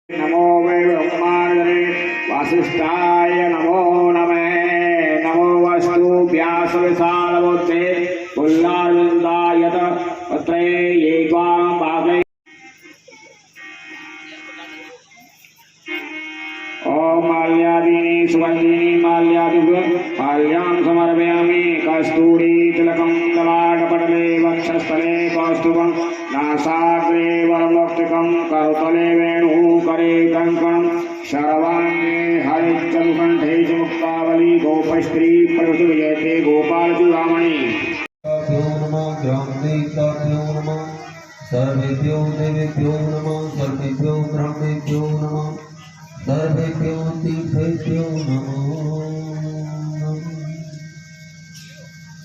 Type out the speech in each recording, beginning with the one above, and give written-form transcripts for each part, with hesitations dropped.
नमो वै ब्रह्माण्डने वासिष्ठाय नमो नमः। नमो वस्तु व्यास विशालबुद्धे पुल्लार्विन्दायत पत्रे ये त्वां भागै। ओम माल्यादीनि सुगन्धिनि माल्यां समर्पयामि। कस्तूरी तिलकं ललाटपटले वक्षस्थले कौस्तुभं नासाग्रे वरमौक्तिकं करतले वेणुकरे कङ्कणं शर्वाङ्गे हरिचमुकण्ठे च मुक्तावली गोपस्त्री प्रसुजयते गोपालचूडामणि। सर्वेभ्यो देवेभ्यो नमः सर्वेभ्यो ब्रह्मेभ्यो नमः सर्वेभ्यो तीर्थेभ्यो नमः।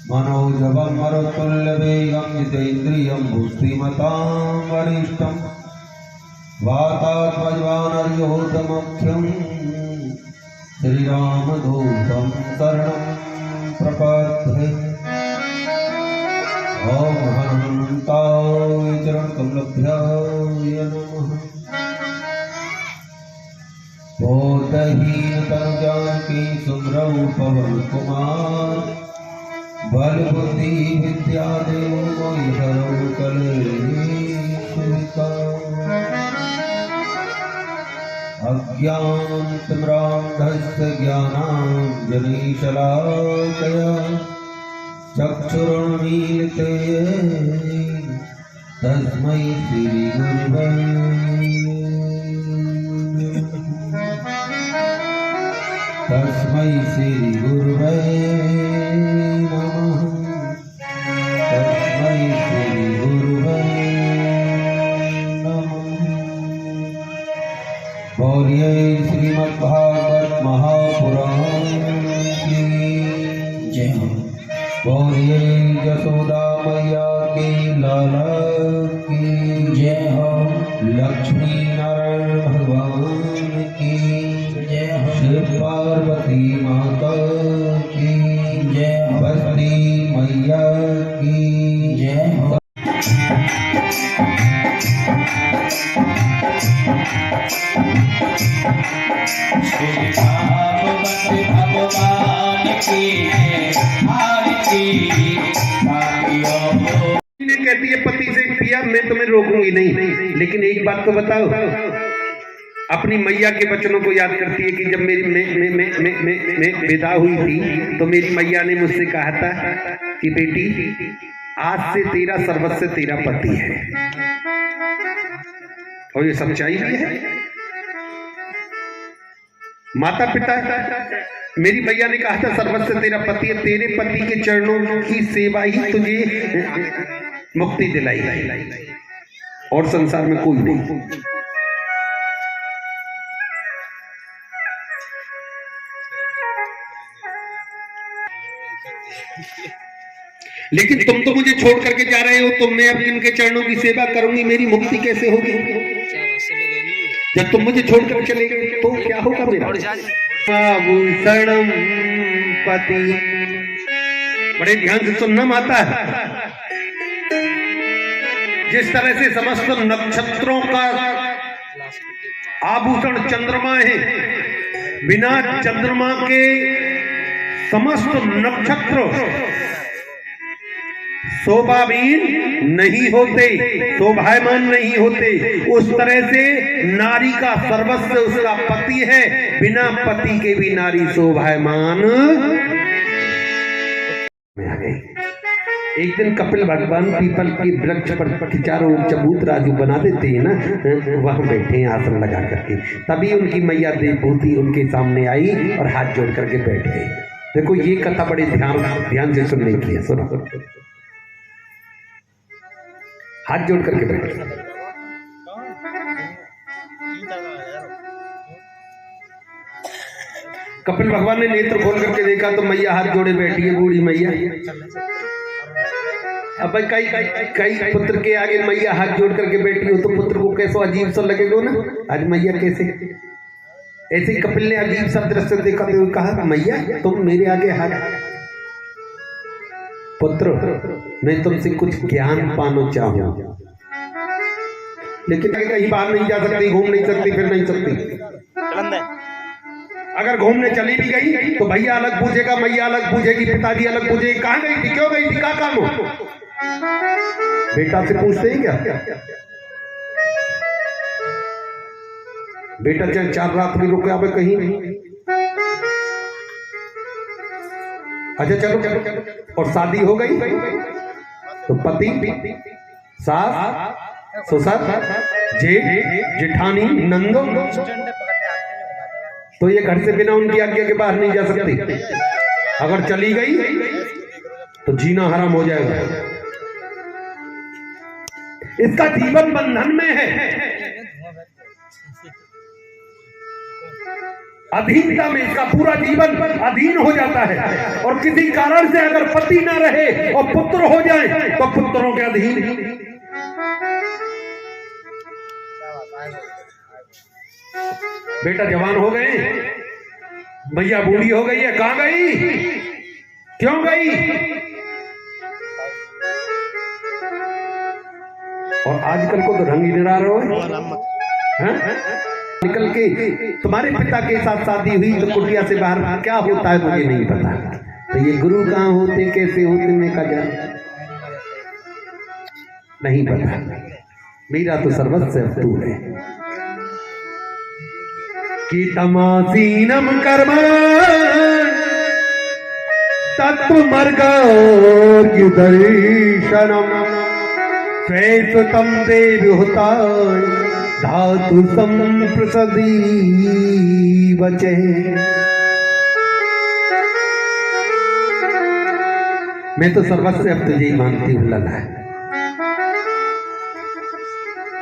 मनोजवं मरुतुल्यवेगं जितेन्द्रियं बुद्धिमतां वरिष्ठं वातात्मजवानर्योधमुख्यं श्रीरामदूतं शरणं प्रपद्ये। ओम हनुमन्ताय चरणकमलभ्याय नमः। बोधहीन तनुजानकी सुमरौ पवन कुमार बल बुद्धि विद्या देव मोहिहरौ कलेशविकार। अज्ञानतिमिरान्धस्य ज्ञानाञ्जनशलाकया चक्षुरुन्मीलितं तस्मै श्रीगुरवे तस्मै श्रीगुरवे नमः। तस्मै श्रीगुरवे नमः। बोलिए श्रीमद्भागवत महापुराण की जय हो। बोलिए यशोदा मैया की लाला की जय हो। लक्ष्मी नारायण भगवान की जय हो। शिव पार्वती माता की जय हो। बस्ती मैया की जय हो। कहती है पति से पिया मैं तुम्हें रोकूंगी नहीं, लेकिन एक बात तो बताओ, अपनी मैया के वचनों को याद करती है कि जब मेरी मैं विदा हुई थी तो मेरी मैया ने मुझसे कहा था कि बेटी आज से तेरा सर्वस्व तेरा पति है। और ये सच्चाई भी है। माता पिता मेरी मैया ने कहा था सर्वस्व तेरा पति है, तेरे पति के चरणों की सेवा ही तुझे मुक्ति दिलाई और संसार में कोई नहीं। लेकिन तुम तो मुझे छोड़ करके जा रहे हो, तो मैं अब इनके चरणों की सेवा करूंगी, मेरी मुक्ति कैसे होगी? जब तुम मुझे छोड़कर चले गए तो क्या होगा मेरा? आभूषणम पति। बड़े ध्यान से सुनना माता है। जिस तरह से समस्त नक्षत्रों का आभूषण चंद्रमा है, बिना चंद्रमा के समस्त नक्षत्र शोभाहीन नहीं होते, शोभायमान नहीं होते। उस तरह से नारी का सर्वस्व उसका पति है, बिना पति के भी नारी शोभायमान। एक दिन कपिल भगवान पीपल के वृक्ष पर चारों ओर चबूतरा जो बना देते हैं ना, वहां बैठे आसन लगा करके। तभी उनकी मैया देवभूति उनके सामने आई और हाथ जोड़ करके बैठ गई। देखो ये कथा बड़े ध्यान से सुनने की है। सुनो, हाथ जोड़ करके बैठ गई। कपिल भगवान ने नेत्र खोल करके देखा तो मैया हाथ जोड़े बैठी है, बूढ़ी मैया। अब कई पुत्र के आगे मैया हाथ जोड़ करके बैठी हो तो पुत्र को कैसा अजीब सा लगेगा ना। आज मैया कैसे, ऐसे ही कपिल ने अजीब सा दृश्य देखा तो कहा मैया तुम मेरे आगे हाथ। पुत्र मैं तुमसे कुछ ज्ञान पाना चाहूं। लेकिन कहीं बाहर नहीं जा सकती, घूम नहीं सकती, फिर नहीं सकती। अगर घूमने चली भी गई तो भैया अलग पूछेगा, मैया अलग पूछेगी, पिताजी अलग पूछेगी, कहाँ गई थी, क्यों गई थी, क्या काम हो। बेटा से पूछते ही क्या, बेटा चाहे 4 रात भी रुके आवे कहीं नहीं। अच्छा चलो, और शादी हो गई तो पति, सास, ससुर, जेठ, जेठानी, नंदो, तो ये घर से बिना उनकी आज्ञा के बाहर नहीं जा सकती। अगर चली गई तो जीना हराम हो जाएगा। इसका जीवन बंधन में है, अधीनता में इसका पूरा जीवन अधीन हो जाता है। और किसी कारण से अगर पति ना रहे और पुत्र हो जाए तो पुत्रों के अधीन। बेटा जवान हो गए, भैया बूढ़ी हो गई है, कहां गई, क्यों गई। और आजकल को तो ढंग ही निरा रहे हो, निकल के तुम्हारे पिता के साथ शादी हुई तो कुटिया से बाहर क्या होता है मुझे नहीं पता। तो ये गुरु कहाँ होते, कैसे होते, मैं का जान नहीं पता। मेरा तो सर्वस्व तू है कि तमासीनम कर्म तत्वमर्गदर्शनम श्रेष्ठतम देवहुता धातु संप्रसदी बचे। मैं तो सर्वस्व अब तुझे ही मानती हूँ लगा है,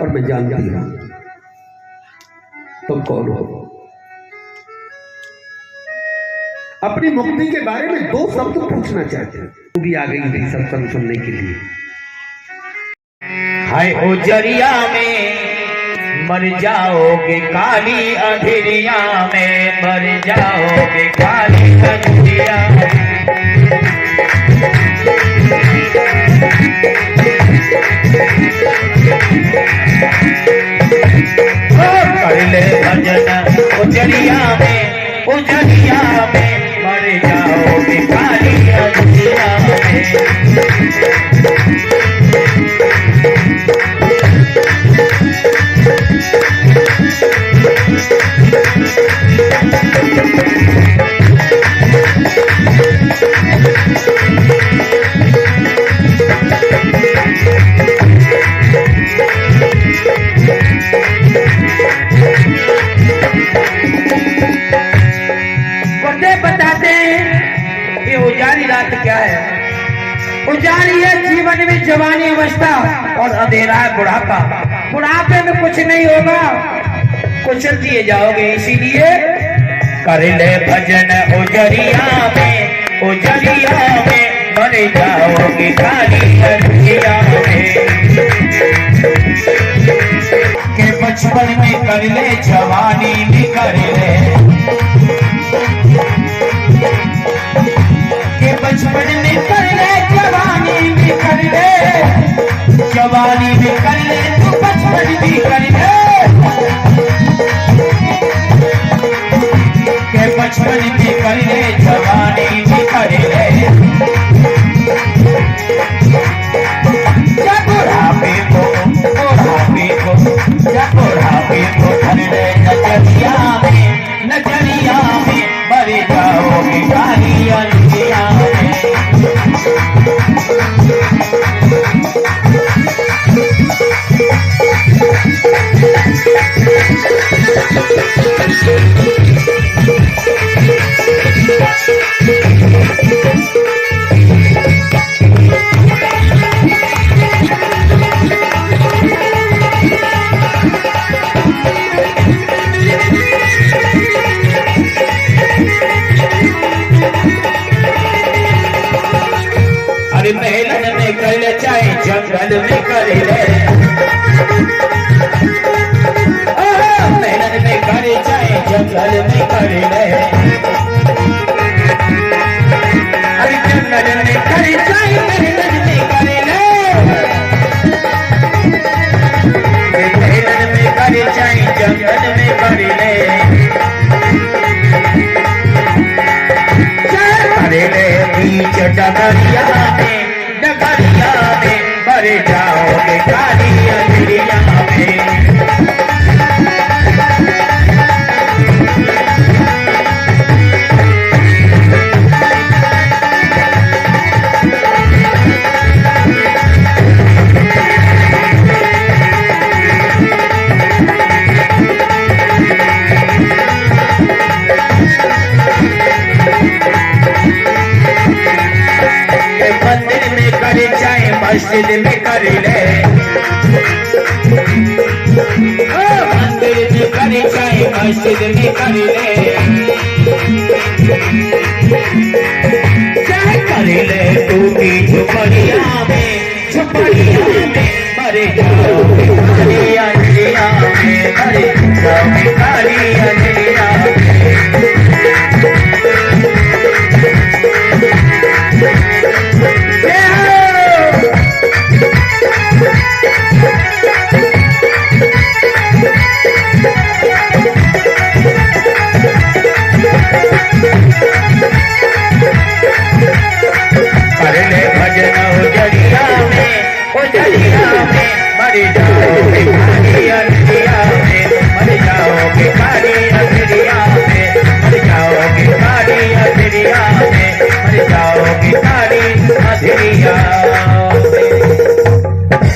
और मैं जानती हूँ तुम कौन हो। अपनी मुक्ति के बारे में 2 शब्द पूछना चाहते हैं। तू भी आ गई थी सत्संग सुनने के लिए। हाय उजरिया में मर जाओगे, काली अंधेरिया में मर जाओगे, काली अंधेरिया कर ले भजन उजरिया में, उजरिया में मर जाओगे, काली अंधेरिया में। बताते हैं ये उजारी रात क्या है। उजारी है जीवन में जवानी अवस्था, और अंधेरा है बुढ़ापा। बुढ़ापे में कुछ नहीं होगा, कुछ दिए जाओगे। इसीलिए कर ले भजन उजरिया में, उजरिया में मर जाओगे, काली अंधेरिया में। के बचपन में कर ले, जवानी भी कर ले, के बचपन में कर ले, जवानी भी कर ले, जवानी भी कर ले, तो बचपन भी कर ले। के बचपन भी कर ले, जवानी भी कर ले, जब बुढ़ापे को, बुढ़ापे को, जब बुढ़ापे को कर ले नजरिया में, नजरिया में मर जाओगे, काली अंधेरिया में। अरे मेहनत में कर ले, चाहे जंगल में कर ले, मेहनत में करे, चाहे जंगल में कर ले। अरे जंगल में करे, चाहे मेहनत में कर ले, कर ले, कर ले बीच डगरिया में मर जाओगे काली अंधेरिया में। मंदिर में कर चाहे मस्जिद में कर ले, मंदिर में कर चाहे मस्जिद में कर ले, क्या कर ले टूटी झुपड़िया में मरे जाओगे काली अंधेरिया में, मरे जाओगे काली अंधेरिया में।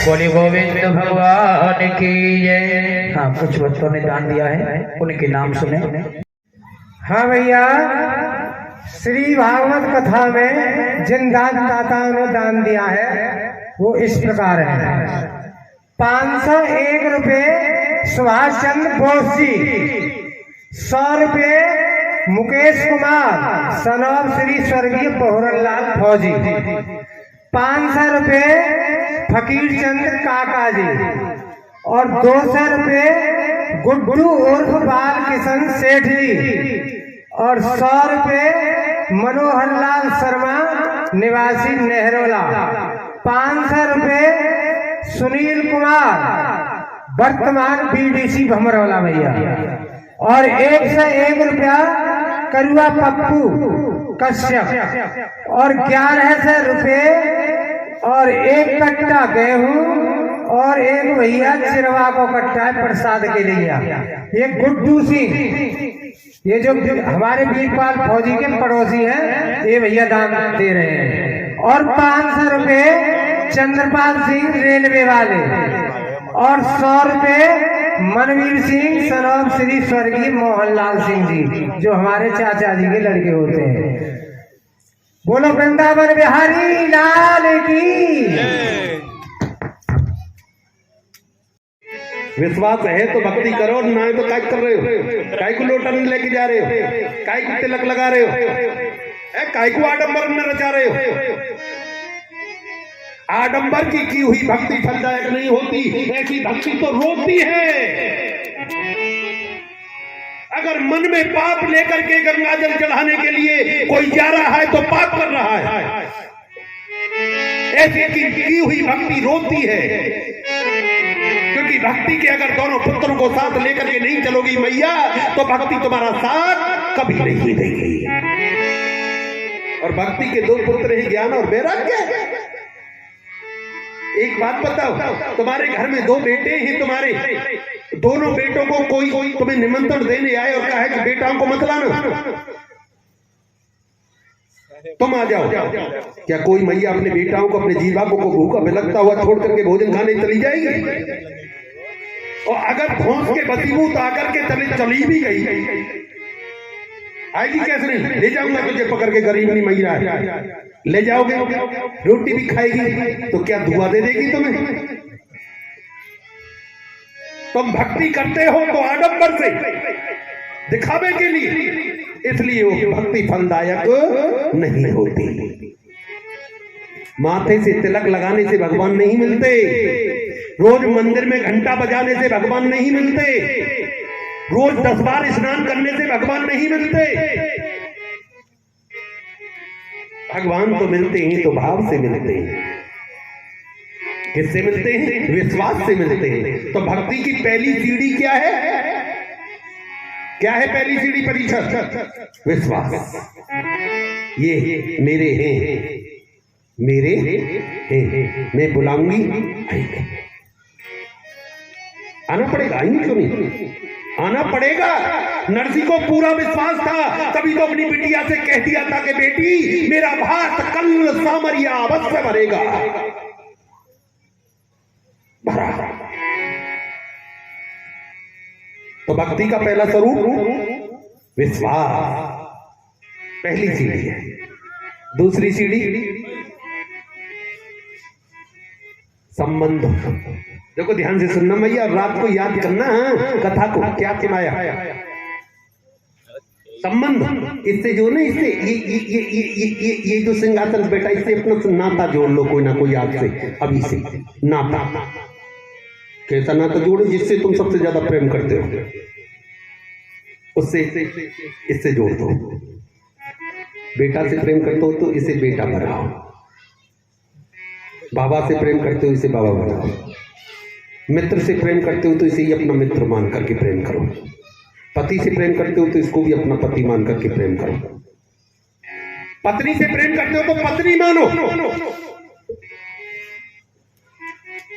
बोले गोविंद भगवान की जय। हाँ, कुछ बच्चों ने दान दिया है, उनके नाम सुने। हाँ भैया, श्री भागवत कथा में जिन दाताओं ने दान दिया है वो इस प्रकार है। 501 रुपये सुभाष चंद्र बोस जी, 100 रुपये मुकेश कुमार सनौर श्री स्वर्गीय पोहरनलाल फौजी, 500 रुपये फकीर चंद्र काका जी और 200 रुपये गुड्डू उर्फ बाल किशन सेठ जी और 100 रुपये मनोहर लाल शर्मा निवासी नेहरोला, 500 रुपये सुनील कुमार वर्तमान बीडीसी भमरौला भैया और 101 रुपया करुआ पप्पू कश्यप और 1100 रुपये और 1 कट्टा गेहूं और 1 भैया चिरवा को कट्टा है प्रसाद के लिए। ये गुड्डू सिंह, ये जो हमारे वीरपाल फौजी के पड़ोसी हैं, ये भैया दान दे रहे हैं। और 500 रुपये चंद्रपाल सिंह रेलवे वाले और 100 रुपये मनवीर सिंह सनौर श्री स्वर्गीय मोहनलाल सिंह जी जो हमारे चाचा जी के लड़के होते हैं। बोलो वृंदावन बिहारी लाल की। विश्वास है तो भक्ति करो, ना है तो काय कर रहे हो? काय को लोटा नहीं लेके जा रहे हो? काय को तिलक लगा रहे हो? काय को आडंबर में रचा रहे हो? आडंबर की हुई भक्ति फलदायक नहीं होती, ऐसी भक्ति तो रोकती है। अगर मन में पाप लेकर के गंगा जल चढ़ाने के लिए कोई जा रहा है तो पाप कर रहा है। ऐसी की हुई भक्ति रोकती है, क्योंकि भक्ति के अगर दोनों पुत्रों को साथ लेकर के नहीं चलोगी मैया तो भक्ति तुम्हारा साथ कभी नहीं देगी। और भक्ति के 2 पुत्र हैं, ज्ञान और वैराग्य। एक बात बताओ, तुम्हारे घर में 2 बेटे हैं, तुम्हारे दोनों बेटों को कोई तुम्हें निमंत्रण देने आए और कहा कि बेटाओं को मत लाना, तुम आ जाओ, क्या कोई मैया अपने बेटाओं को, अपने जीवा को भूखा बिलखता हुआ छोड़ करके भोजन खाने चली जाएगी? और अगर धोस के बसीबूत आकर के चली भी गई, आएगी कैसे नहीं? ले जाऊंगा तुझे पकड़ के, गरीबनी मैया है, ले जाओगे, रोटी भी खाएगी तो क्या दुआ दे देगी तुम्हें? तुम भक्ति करते हो तो आडंबर से, दिखावे के लिए, इसलिए वो भक्ति फलदायक नहीं होती। माथे से तिलक लगाने से भगवान नहीं मिलते, रोज मंदिर में घंटा बजाने से भगवान नहीं मिलते, रोज 10 बार स्नान करने से भगवान नहीं मिलते। भगवान तो मिलते हैं तो भाव से मिलते हैं। किससे मिलते हैं? विश्वास से मिलते हैं। तो भक्ति की पहली सीढ़ी क्या है? क्या है पहली सीढ़ी परीक्षा? विश्वास। ये मेरे हैं, मेरे हैं, मैं बुलाऊंगी आएंगे। आना पड़ेगा, आएंगे क्यों नहीं? आना पड़ेगा। नरसी को पूरा विश्वास था, तभी तो अपनी बिटिया से कह दिया था कि बेटी मेरा भात कल सामरिया अवश्य भरेगा। भरा। तो भक्ति का पहला स्वरूप विश्वास, पहली सीढ़ी है। दूसरी सीढ़ी संबंध। देखो ध्यान से सुनना मैया, रात को याद करना कथा को, क्या सुनाया? संबंध। इससे जो ना, इससे ये जो सिंहासन बेटा, इससे अपना नाता जोड़ लो कोई ना कोई याद से, अभी से नाता। कैसा नाता जोड़ो? जिससे तुम सबसे ज्यादा प्रेम करते हो, उससे इससे जोड़ दो। बेटा से प्रेम करते हो तो इसे बेटा बनाओ, बाबा से प्रेम करते हो इसे बाबा बनाओ, मित्र से प्रेम करते हो तो इसे ही अपना मित्र मान करके प्रेम करो, पति से प्रेम करते हो तो इसको भी अपना पति मान करके प्रेम करो, पत्नी से प्रेम करते हो तो पत्नी मानो,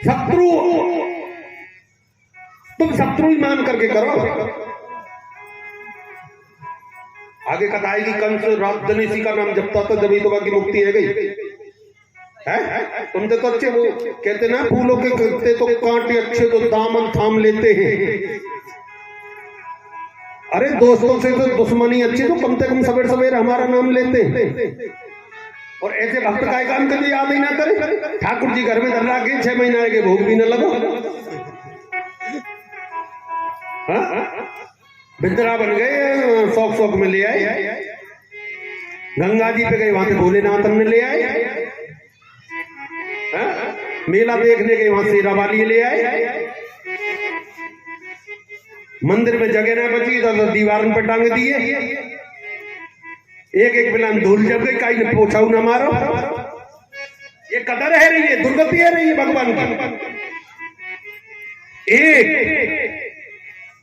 शत्रु तुम शत्रु ही मान करके करो। आगे कथा आएगी, कंस रात दिन इसी का नाम जपता था, जब ही तो बाकी मुक्ति है गई है। तुम तो अच्छे वो कहते ना, फूलों के करते तो कांटे अच्छे तो दामन थाम लेते हैं। अरे दोस्तों से तो दुश्मनी अच्छी, तो कम से कम सवेर सवेर हमारा नाम लेते हैं। और ऐसे भक्त का काम कभी याद ही ना करे। ठाकुर जी घर में धर के 6 महीने आएंगे, भोग भी न लगा। बिंदरा बन गए, शौक शौक में ले आए, गंगा जी पे गए, वहां से भोलेनाथ ने ले आए, मेला देखने गए, वहां से रावाली ले आए, मंदिर में जगह ना बची तो दीवार पे टांग दिए, एक एक बिलान धूल जब गई, काई ने पोछाऊ ना मारो। ये कदर है रही है, दुर्गति है रही है भगवान की।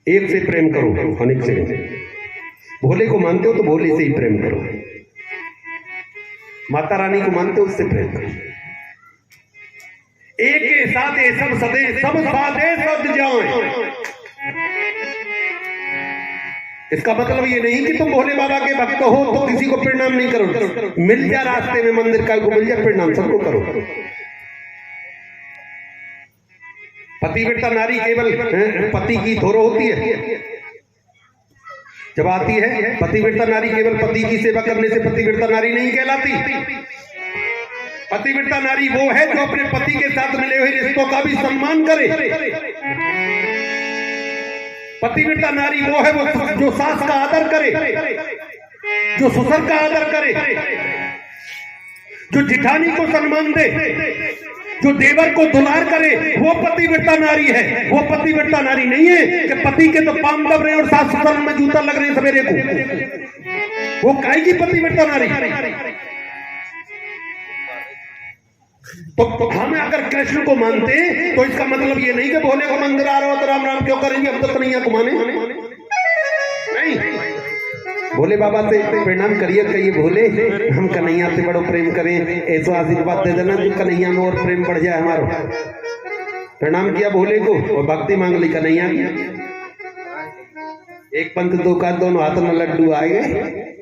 एक से प्रेम करो, अनेक से नहीं। भोले को मानते हो तो भोले से ही प्रेम करो, माता रानी को मानते हो उससे प्रेम करो। एक के साथ सब सदे, सब साधे सद जाएं। इसका मतलब ये नहीं कि तुम भोले बाबा के भक्त हो तो किसी को प्रणाम नहीं करो, मिल जा रास्ते में मंदिर का को मिल जा, प्रणाम सबको करो। पतिव्रता नारी केवल पति की थोरो होती है, जब आती है पतिव्रता नारी केवल पति की सेवा करने से पतिव्रता नारी नहीं कहलाती। पतिव्रता नारी वो है जो अपने पति के साथ मिले हुए रिश्तों का भी सम्मान करे। पतिव्रता नारी वो है वो जो सास का आदर करे, जो ससुर का आदर करे, जो जिठानी को सम्मान दे, जो देवर को दुलार करे, वो पतिव्रता नारी है। वो पतिव्रता नारी नहीं है कि पति के तो पांव दब रहे और सास ससुर में जूता लग रहे सवेरे को। वो काहे की पतिव्रता नारी? तो हम अगर कृष्ण को मानते तो इसका मतलब ये नहीं कि भोले को मंदिर आ रहा हो तो राम राम क्यों करेंगे, हम तो कन्हैया को माने नहीं। भोले बाबा से प्रणाम करिए, कहिए भोले हम कन्हैया से बड़ो प्रेम करें, ऐसा आशीर्वाद दे देना जो कन्हैया में और प्रेम बढ़ जाए हमारा। प्रणाम किया भोले को और भक्ति मांग ली कन्हैया की। एक पंथ दो का, दोनों हाथों में लड्डू आ गए।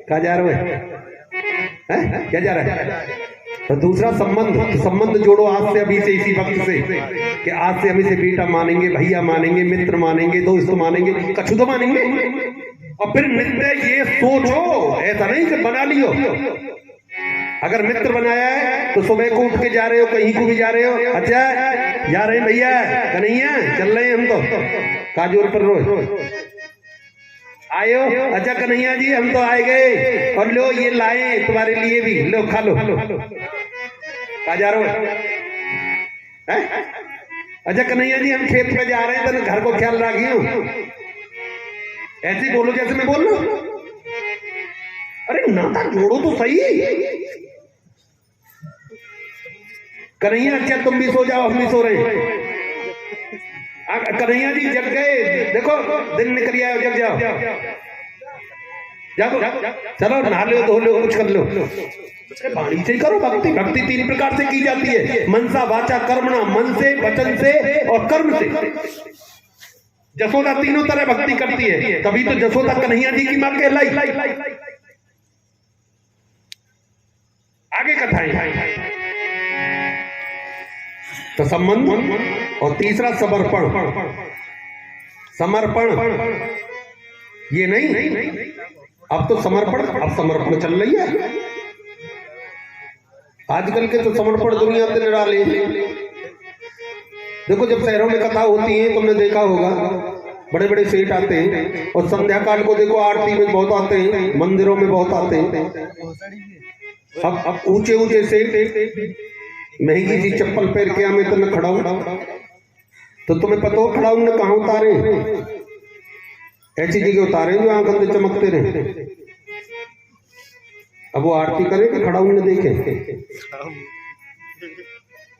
कहा जा रहा है, क्या जा रहा है? तो दूसरा संबंध जोड़ो आज से, अभी से, इसी वक्त से, कि आज से हम इसे बेटा मानेंगे, भैया मानेंगे, मित्र मानेंगे, दोस्त मानेंगे, कछु तो मानेंगे। और फिर मित्र ये सोचो, ऐसा नहीं कि बना लियो। अगर मित्र बनाया है तो सुबह को उठ के जा रहे हो, कहीं को भी जा रहे हो, अच्छा जा रहे हैं भैया कन्हैया, चल रहे हैं हम तो काजोर पर रोज आयो, अच्छा कन्हैया जी हम तो आए गए और लो ये लाए तुम्हारे लिए भी, लो खा लो। कहा जा रहे हो? अच्छा कन्हैया जी हम खेत पे जा रहे हैं तो घर को ख्याल रखियो। ऐसे बोलो जैसे मैं बोल रहा हूं। अरे नाता जोड़ो तो सही। कन्हैया अच्छा तुम भी सो जाओ, हम भी सो रहे हैं। कन्हैया जी जग गए, देखो दिन निकल आया, जग जाओ। जागो चलो नहा लो धो लो कुछ कर लो वाणी से करो भक्ति। भक्ति 3 प्रकार से की जाती है, मनसा वाचा कर्मणा, मन से, वचन से और कर्म से। जसोदा तीनों तरह भक्ति करती है, तभी तो जसोदा कन्हैया जी की मां कहलाई। आगे कथाएं तो संबंध और तीसरा समर्पण। समर्पण ये नहीं, अब तो समर्पण, अब समर्पण चल रही है आजकल के तो समर्पण दुनिया से निराले। देखो जब शहरों में कथा होती है तुमने देखा होगा, बड़े बड़े सेठ आते हैं और संध्या काल को देखो आरती में बहुत आते हैं, मंदिरों में बहुत आते हैं। अब ऊंचे ऊंचे सेठ महंगी सी चप्पल पहन के हमें तो न खड़ा हूं, तो तुम्हें पता हो खड़ा हूं न कहां उतारे, ऐसी जगह उतारे जो आंख अंदर चमकते रहे। अब वो आरती करे कि खड़ा हूं न देखे?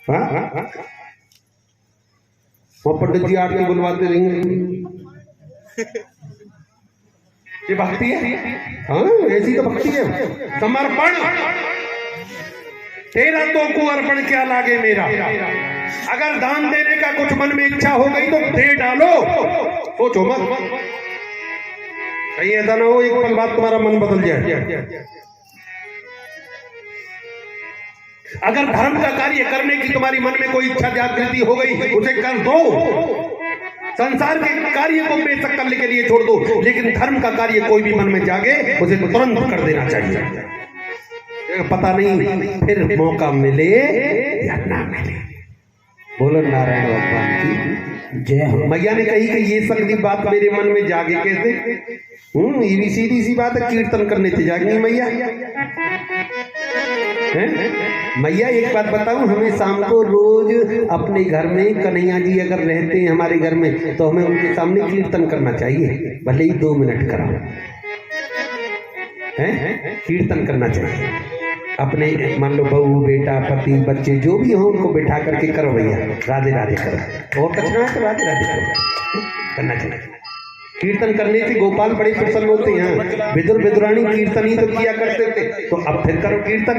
हाँ वो पंडित जी आरती बुलवाते रहेंगे। ये भक्ति है? हाँ ऐसी तो भक्ति है। समर्पण, तेरा तो को अर्पण क्या लागे मेरा। अगर दान देने का कुछ मन में इच्छा हो गई तो दे डालो, सोचो मत, कहीं ऐसा ना हो एक पल बाद तुम्हारा मन बदल जाए। अगर धर्म का कार्य करने की तुम्हारी मन में कोई इच्छा जागृति हो गई, उसे कर दो। संसार के कार्य को बेशक करने के लिए छोड़ दो, लेकिन धर्म का कार्य कोई भी मन में जागे उसे तुरंत कर देना चाहिए। पता नहीं फिर मौका मिले या ना मिले। बोलो नारायण भगवान की जय हो। मैया ने कही कि ये सब बात मेरे मन में जागे कैसे? ये भी सीधी सी बात है, कीर्तन करने से जागनी मैया। मैया एक बात बताऊं, हमें शाम को रोज अपने घर में कन्हैया जी अगर रहते हैं हमारे घर में तो हमें उनके सामने कीर्तन करना चाहिए, भले ही 2 मिनट कराओ, कीर्तन करना चाहिए। अपने मान लो बहू बेटा पति बच्चे जो भी हो उनको बैठा करके करो भैया, राधे राधे करो, और कचरा है तो राधे राधे करो, करना चाहिए। कीर्तन करने से गोपाल बड़े प्रसन्न होते हैं। विदुर विदुरानी कीर्तन ही तो किया करते थे, तो अब फिर करो कीर्तन।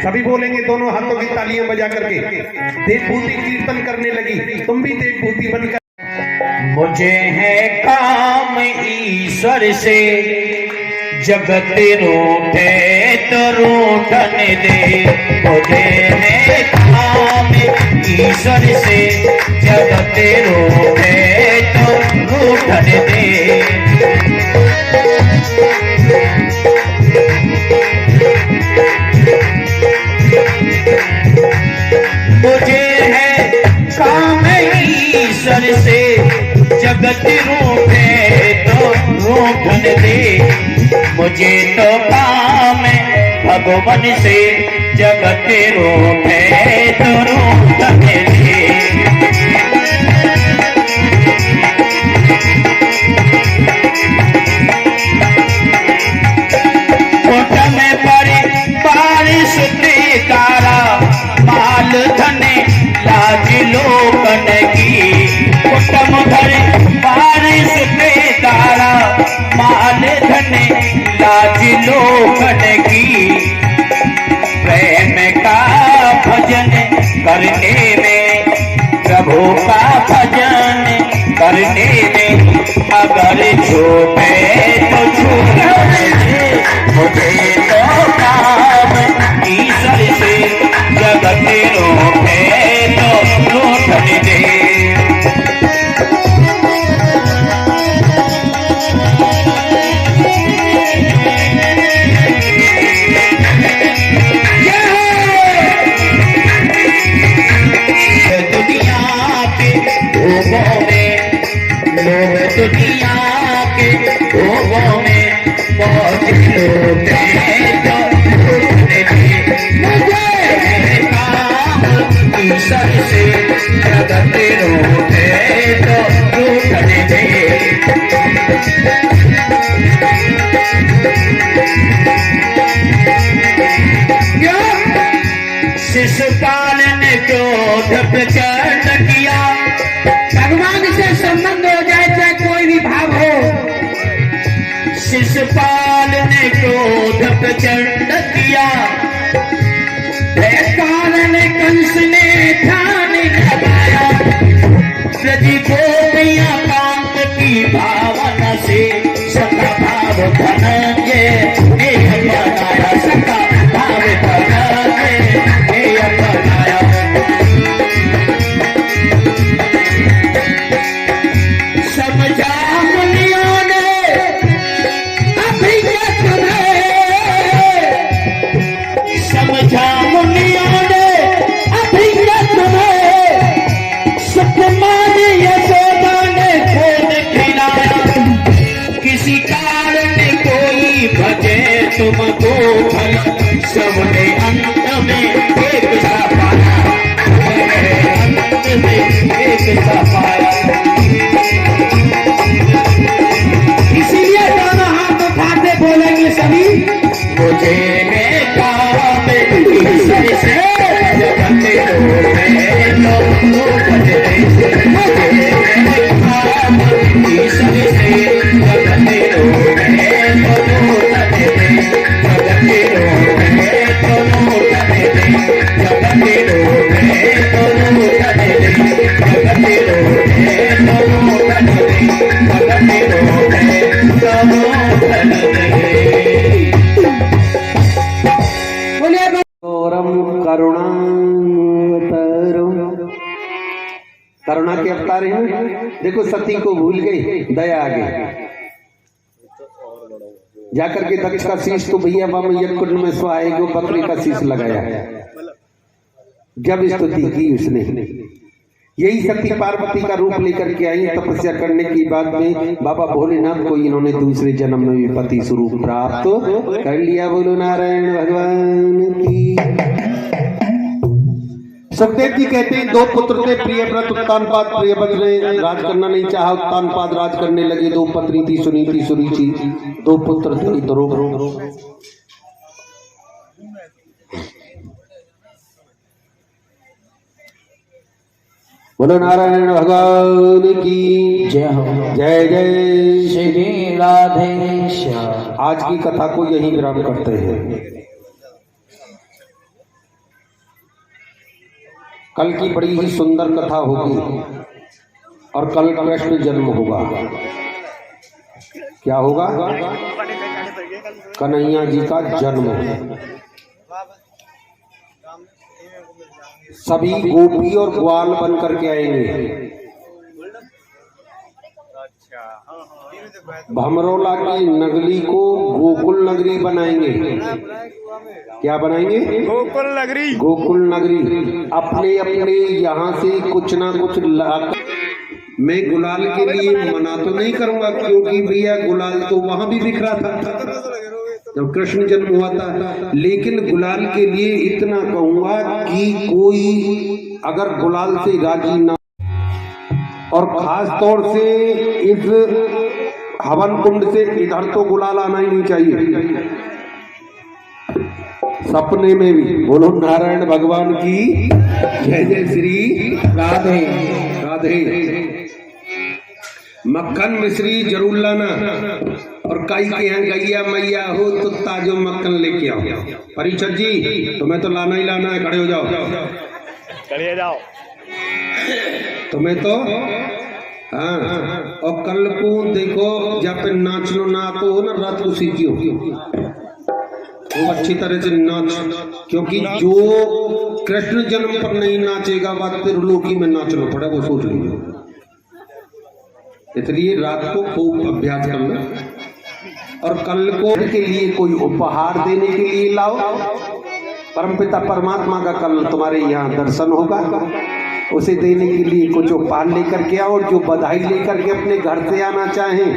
सभी बोलेंगे दोनों हाथों की तालियां बजा करके, देवभूति कीर्तन करने लगी, तुम भी देवभूति बनकर। मुझे है काम ईश्वर से, जगत रूठे तो रूठन दे। मुझे है काम ईश्वर से, जगत रूठे तो रूठन दे। मुझे है काम ईश्वर से, जगत रूठे तो रूठन दे। मुझे तो काम भगवान से, जगत रूठे तो रूठन दे। कोट में पड़े बारिश तारा, माल धने लाज लोकन की। कोट में पड़े बारिश तारा, माल धने लाज लोकन की। प्रेम का भजन करने में, प्रभु का भजन करने में, अगर छूटे तो छूटे। मुझे तो काम ईश्वर से, जगत रूठे तो रूठन दे। दुनिया के भोगों में बहुत लोग हैं जो रूठने दे। मुझे काम ईश्वर से, जगत रूठे तो रूठने दे। शिशुपाल ने क्रोध प्रचंड किया। भगवान से संबंध हो जाए चाहे कोई भी भाव हो, शिशुपाल ने क्रोध प्रचंड किया, कारण कंस ने ध्यान लगाया, सजी गोपियां कांत की भावना से सका भाव धनंजय ने अपनाया, सका भाव धनंजय ने अपनाया। समझा मुनियों ने अभिज्ञ तुम्हें, समझा मुनियों ने अभिज्ञ तुम्हें, सुकुमार यशोदा ने खोद खिलाया, किसी कारण कोई भजे तुमको फल, सबने अंत में एक सा पाया, अंत में एक सा पाया। इसीलिए दोनों हाथ उठाते बोलेंगे सभी, मुझे में काम ईश्वर से जगते हो मैं तो भजते, मुझे में काम ईश्वर से जगते हो मैं तो भजते, जगते हो मैं तो भजते, जगते हो मैं तो भजते, जगते हो मैं तो भजते, जगते हो गौरम करुणावतारम, करुणा के अवतार हैं। देखो सती को भूल गई, दया आ गई, जाकर के दक्ष का शीश तो भैया बाबा यज्ञकुंड में स्वाहा बकरी का शीश लगाया, जब स्तुति की उसने। यही सती पार्वती का रूप लेकर के आई, तपस्या करने की बाद में बाबा भोलेनाथ को इन्होंने दूसरे जन्म में भी पति स्वरूप प्राप्त कर लिया। बोलो नारायण भगवान की। सुखदेव जी कहते हैं दो पुत्र थे, प्रियव्रत उत्तानपाद। प्रियव्रत ने राज करना नहीं चाहा, उत्तानपाद राज करने लगे। दो पत्नी थी, सुनीति सुरुचि, दो पुत्र थे ध्रुव। बोलो नारायण भगवान की जय हो। जय जय श्री राधेश्याम। आज की कथा को यही विराम करते हैं। कल की बड़ी ही सुंदर कथा होगी और कल कृष्ण जन्म होगा। क्या होगा? कन्हैया जी का जन्म है। सभी गोपी और ग्वाल बन करके आएंगे। भमरोला की नगरी को गोकुल नगरी बनाएंगे। क्या बनाएंगे? गोकुल नगरी। गोकुल नगरी। अपने अपने यहाँ से कुछ ना कुछ लाकर, मैं गुलाल के लिए मना तो नहीं करूंगा, क्योंकि भैया गुलाल तो वहां भी बिखरा था जब कृष्ण जन्म हुआ था, लेकिन गुलाल के लिए इतना कहूंगा कि कोई अगर गुलाल से राजी ना, और खास तौर से इस हवन कुंड से इधर तो गुलाल आना ही नहीं चाहिए, सपने में भी। बोलो नारायण भगवान की जय। जय श्री राधे राधे। मक्खन मिश्री जरूर लाना, और कई के यहाँ गैया मैया हो तो ताजो मक्खन लेके आओ। परीक्षक जी तुम्हें तो लाना ही लाना है, खड़े हो जाओ, चलिए जाओ। तुम्हें तो हाँ। और कल को देखो जब नाच लो ना तो हो ना, रात को सीखियो वो अच्छी तरह से नाच, क्योंकि जो कृष्ण जन्म पर नहीं नाचेगा वह त्रिलोकी में नाचना पड़ा, वो सोच लीजिए। इसलिए रात को खूब अभ्यास करना, और कल को के लिए कोई उपहार देने के लिए लाओ। परमपिता परमात्मा का कल तुम्हारे यहाँ दर्शन होगा, उसे देने के लिए कुछ उपहार लेकर के आओ। जो बधाई लेकर के अपने घर से आना चाहें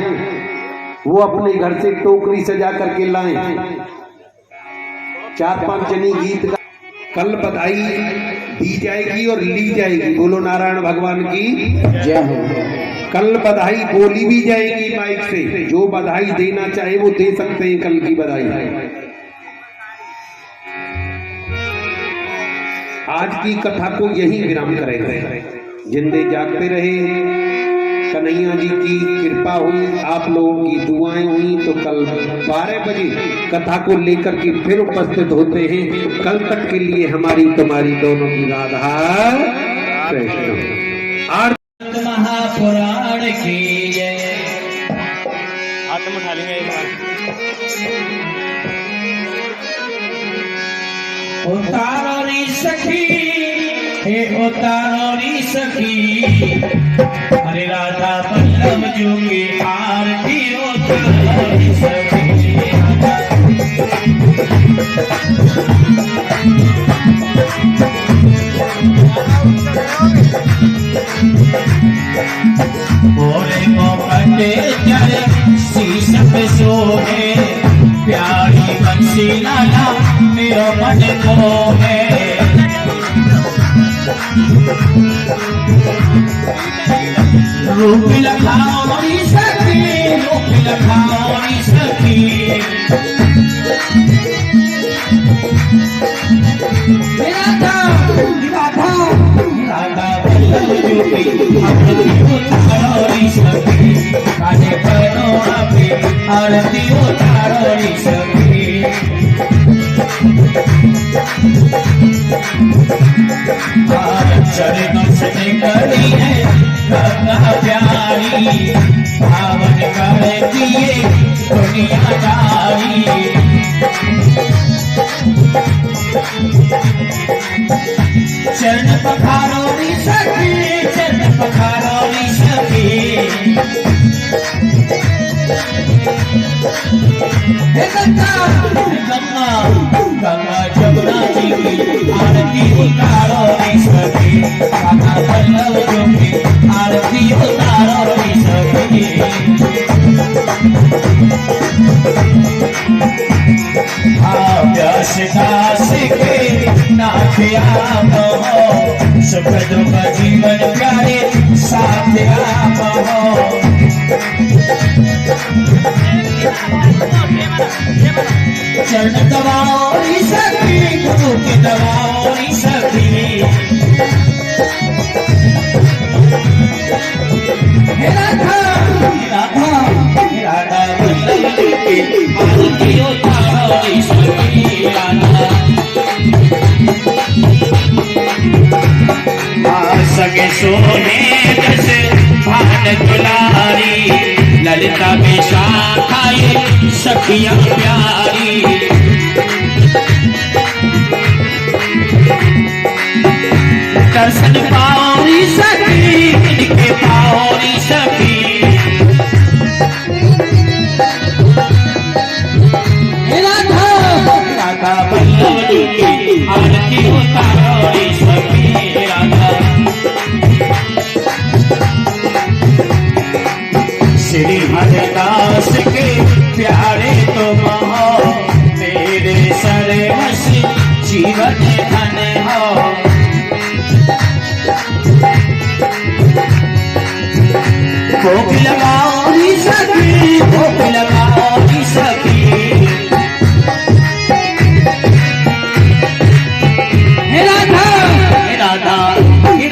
वो अपने घर से टोकरी सजा करके लाएं। 4-5 जनी गीत का कल बधाई दी जाएगी और ली जाएगी। बोलो नारायण भगवान की जय हो। कल बधाई बोली भी जाएगी माइक से, जो बधाई देना चाहे वो दे सकते हैं कल की बधाई। आज की कथा को यही विराम करेंगे। जिंदे जागते रहे कन्हैया जी की कृपा हुई, आप लोगों की दुआएं हुई, तो कल 12 बजे कथा को लेकर के फिर उपस्थित होते हैं। कल तक के लिए हमारी तुम्हारी दोनों की राधा कृष्ण। महापुराण की जय। हाथ में उठा लेंगे एक बार। उतारो री सखी, हे उतारो री सखी, अरे राधा बल्लभ जो की आरती उतारो री सखी। भोरे को कटे चले शीश पे सोहे, प्यारी बंसी लाला मेरा मन को है। रूप लखाओ री सखी, रूप लखाओ री सखी, राधा राधा राधा बल्लभ जो की आरती उतारो री सखी, काहे करो आपे आरती उतारो री सखी। चरणों से निकली है गंगा प्यारी, पावन करती है दुनियादारी। चरण पखारो री सखी, चरण पखारो री सखी, गंगा गंगा गंगा जमुना जी की आरती उतारो री सखी, राधा बल्लभ जो की आरती उतारो री सखी। व्यास दास के नाथ आप हो, सुख दुख जीवन प्यारे साथ आप हो। चरण दबाओ री सखी, गुरु के दबाओ री सखी, राधा राधा राधा बल्लभ की आरती उतारो री सखी। राधा सगे सोने जैसे भान दुलारी, ललिता में शाखाए सखियां प्यारी। दर्शन पाओ री सखी, इनके पाओ री सखी, राधा राधा बल्लभ की आरती उतारो री सखी। राधा श्री हरिदास के प्यारे तुम हो, मेरे सर्वस्व जीवन धन हो। भोग लगाओ री सखी, भोग लगाओ री सखी, राधा राधा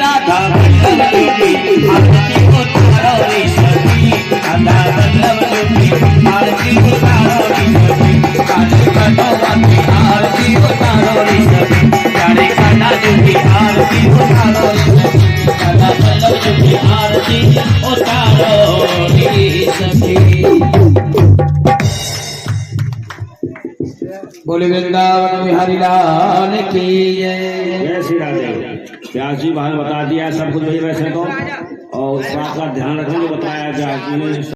राधा बल्लभ की आरती उतारो री सखी, राधा बल्लभ की आरती उतारो री सखी। काले कटोरा की आरती उतारो री सखी, प्यारे कान्हा जी की आरती उतारो री सखी, राधा बल्लभ की आरती उतारो री सखी। बोले वृंदावन बिहारी लाल की जय। जय श्री राधे। व्यास जी वहां बता दिया सब कुछ वही वैसे तो, और उस बात का ध्यान रखना जो बताया व्यास जी ने।